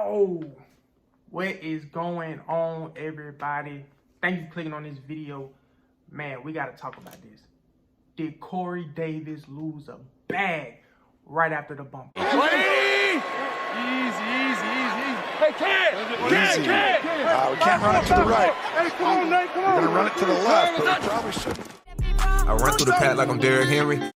Yo, what is going on, everybody? Thank you for clicking on this video. Man, we got to talk about this. Did Corey Davis lose a bag right after the bump? Easy. Hey, Ken! We can't run it to the right. Hey, come on, Nate, come on. We're going to run it to the left, but we probably shouldn't. I run through the pad like I'm Derrick Henry. All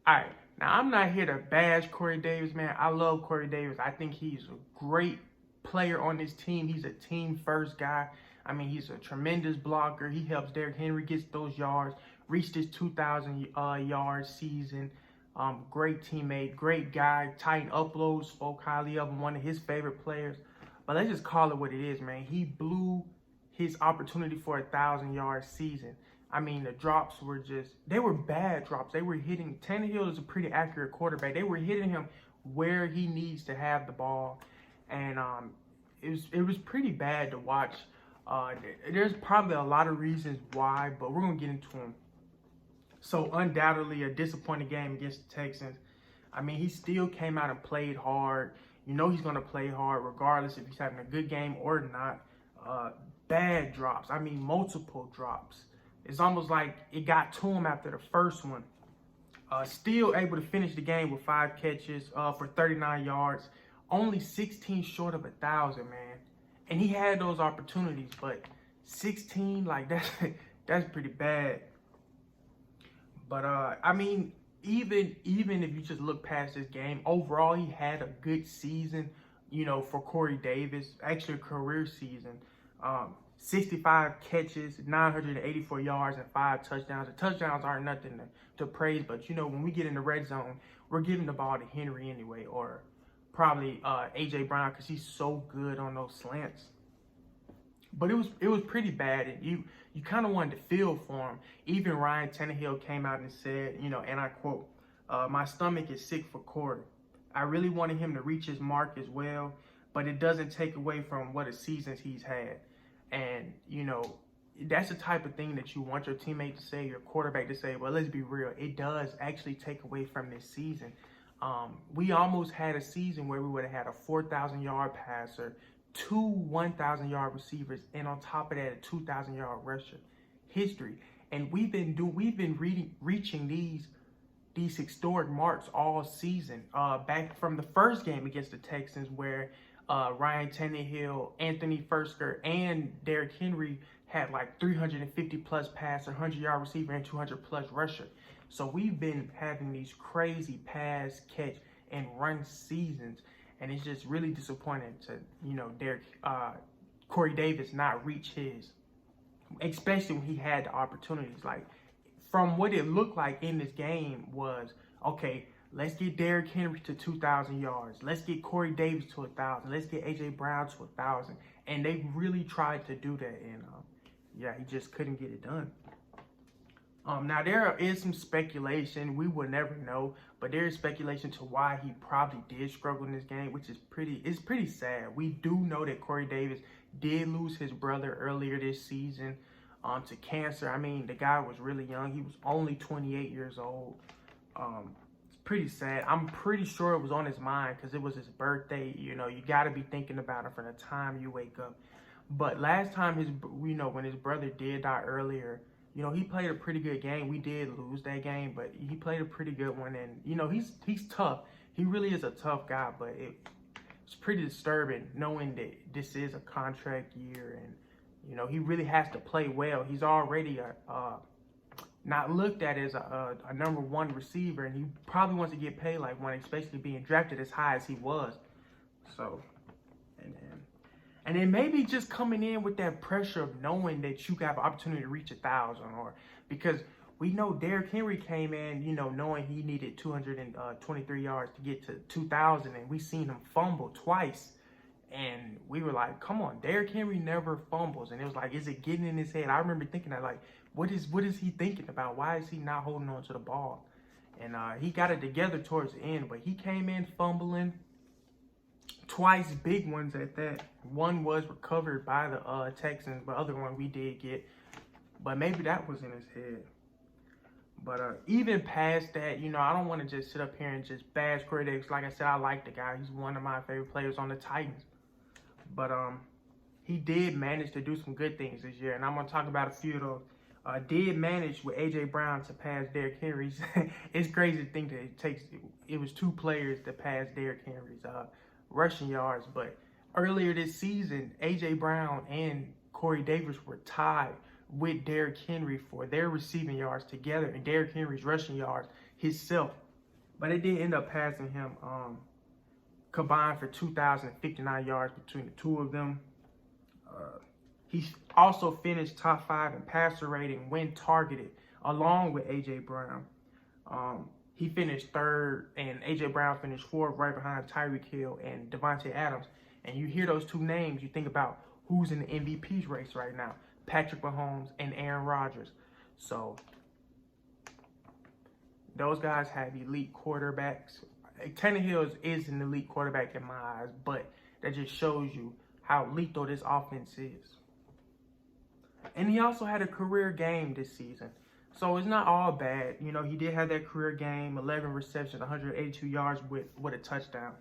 right, now I'm not here to bash Corey Davis, man. I love Corey Davis. I think he's a great player on this team. He's a team-first guy. I mean, he's a tremendous blocker. He helps Derrick Henry get those yards, reached his 2,000 yard season. Great teammate, great guy. Titan Upload spoke highly of him, one of his favorite players. But let's just call it what it is, man. He blew his opportunity for a 1,000-yard season. I mean, the drops were they were bad drops. They were hitting, Tannehill is a pretty accurate quarterback. They were hitting him where he needs to have the ball. And it was pretty bad to watch. There's probably a lot of reasons why, but we're going to get into them. So undoubtedly a disappointing game against the Texans. I mean, he still came out and played hard. You know he's going to play hard regardless if he's having a good game or not. Bad drops. I mean, multiple drops. It's almost like it got to him after the first one. Still able to finish the game with 5 catches for 39 yards. Only 16 short of 1,000, man. And he had those opportunities, but 16, like that's pretty bad. But I mean, even if you just look past this game, overall he had a good season, you know, for Corey Davis. Actually a career season. 65 catches, 984 yards, and 5 touchdowns. The touchdowns aren't nothing to praise, but you know, when we get in the red zone, we're giving the ball to Henry anyway, or probably AJ Brown, because he's so good on those slants. But it was pretty bad, and you kind of wanted to feel for him. Even Ryan Tannehill came out and said, you know, and I quote, "My stomach is sick for Corey. I really wanted him to reach his mark as well, but it doesn't take away from what a season he's had." And, you know, that's the type of thing that you want your teammate to say, your quarterback to say. Well, let's be real. It does actually take away from this season. We almost had a season where we would have had a 4,000-yard passer, 2 1,000-yard receivers, and on top of that, a 2,000-yard rusher. History. And we've been reaching these historic marks all season. Back from the first game against the Texans, where Ryan Tannehill, Anthony Firkser, and Derrick Henry had like 350-plus passer, 100-yard receiver, and 200-plus rusher. So we've been having these crazy pass, catch, and run seasons, and it's just really disappointing to, you know, Corey Davis not reach his, especially when he had the opportunities. Like, from what it looked like in this game was, okay, let's get Derrick Henry to 2,000 yards. Let's get Corey Davis to 1,000. Let's get AJ Brown to 1,000. And they really tried to do that, and yeah, he just couldn't get it done. Now there is some speculation. We will never know, but there is speculation to why he probably did struggle in this game, which is pretty sad. We do know that Corey Davis did lose his brother earlier this season to cancer. I mean, the guy was really young. He was only 28 years old. It's pretty sad. I'm pretty sure it was on his mind because it was his birthday. You know, you got to be thinking about it from the time you wake up. But last time when his brother did die earlier, you know, he played a pretty good game. We did lose that game, but he played a pretty good one. And, you know, he's tough. He really is a tough guy, but it's pretty disturbing knowing that this is a contract year and, you know, he really has to play well. He's already not looked at as a number 1 receiver, and he probably wants to get paid like one, especially being drafted as high as he was. So, and then maybe just coming in with that pressure of knowing that you got an opportunity to reach 1,000, or because we know Derrick Henry came in, you know, knowing he needed 223 yards to get to 2,000, and we seen him fumble twice. And we were like, come on, Derrick Henry never fumbles. And it was like, is it getting in his head? I remember thinking that, like, what is he thinking about? Why is he not holding on to the ball? And he got it together towards the end, but he came in fumbling. Twice, big ones at that. One was recovered by the Texans, but other one we did get. But maybe that was in his head. But even past that, you know, I don't want to just sit up here and just bash Corey Davis. Like I said, I like the guy. He's one of my favorite players on the Titans. But he did manage to do some good things this year, and I'm gonna talk about a few of those. Did manage with A.J. Brown to pass Derrick Henry's. It's crazy to think that it was 2 players that passed Derrick Henry's rushing yards. But earlier this season, A.J. Brown and Corey Davis were tied with Derrick Henry for their receiving yards together and Derrick Henry's rushing yards himself. But it did end up passing him combined for 2,059 yards between the two of them. He also finished top 5 in passer rating when targeted, along with A.J. Brown. He finished 3rd, and A.J. Brown finished 4th, right behind Tyreek Hill and Devontae Adams. And you hear those 2 names, you think about who's in the MVP race right now: Patrick Mahomes and Aaron Rodgers. So those guys have elite quarterbacks. Tannehill is an elite quarterback in my eyes, but that just shows you how lethal this offense is. And he also had a career game this season. So it's not all bad. You know, he did have that career game, 11 receptions, 182 yards with a touchdown.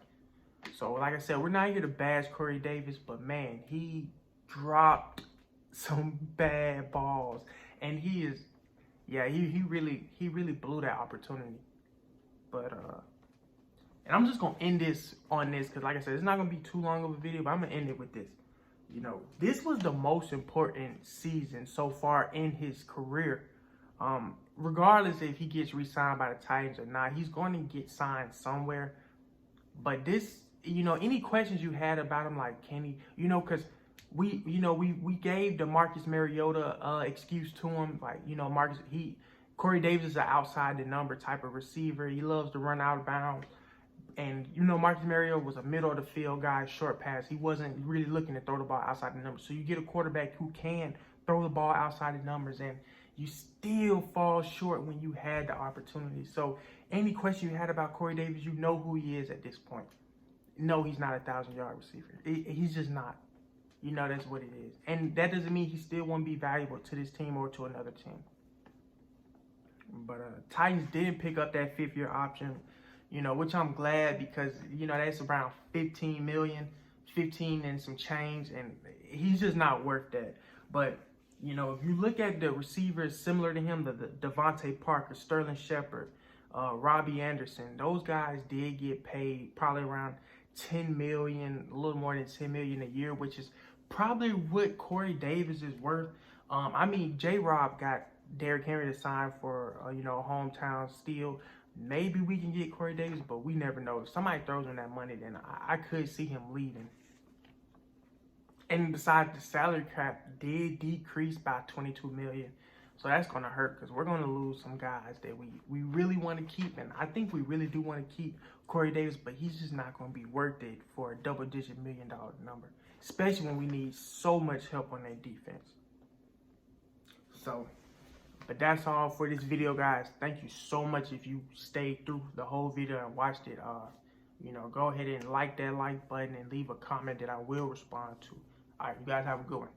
So like I said, we're not here to bash Corey Davis, but man, he dropped some bad balls. And he really blew that opportunity. But and I'm just gonna end this on this, because like I said, it's not gonna be too long of a video, but I'm gonna end it with this. You know, this was the most important season so far in his career. Regardless if he gets re-signed by the Titans or not, he's going to get signed somewhere. But this, you know, any questions you had about him, like, can he, you know, because we gave the Marcus Mariota excuse to him. Like, you know, Corey Davis is an outside the number type of receiver. He loves to run out of bounds. And, you know, Marcus Mariota was a middle of the field guy, short pass. He wasn't really looking to throw the ball outside the numbers. So you get a quarterback who can throw the ball outside the numbers, and you still fall short when you had the opportunity. So any question you had about Corey Davis, you know who he is at this point. No, he's not a 1,000-yard receiver. He's just not. You know, that's what it is. And that doesn't mean he still won't be valuable to this team or to another team. But Titans didn't pick up that 5th-year option, you know, which I'm glad, because, you know, that's around $15 million, 15 and some change, and he's just not worth that. But, you know, if you look at the receivers similar to him, the Devontae Parker, Sterling Shepard, Robbie Anderson, those guys did get paid probably around $10 million, a little more than $10 million a year, which is probably what Corey Davis is worth. I mean, J-Rob got Derrick Henry to sign for, you know, a hometown steal. Maybe we can get Corey Davis, but we never know. If somebody throws him that money, then I could see him leaving. And besides, the salary cap did decrease by $22 million. So that's going to hurt, because we're going to lose some guys that we really want to keep. And I think we really do want to keep Corey Davis, but he's just not going to be worth it for a double-digit $1 million number, especially when we need so much help on that defense. So, but that's all for this video, guys. Thank you so much if you stayed through the whole video and watched it. You know, go ahead and like that like button and leave a comment that I will respond to. All right, you guys have a good one.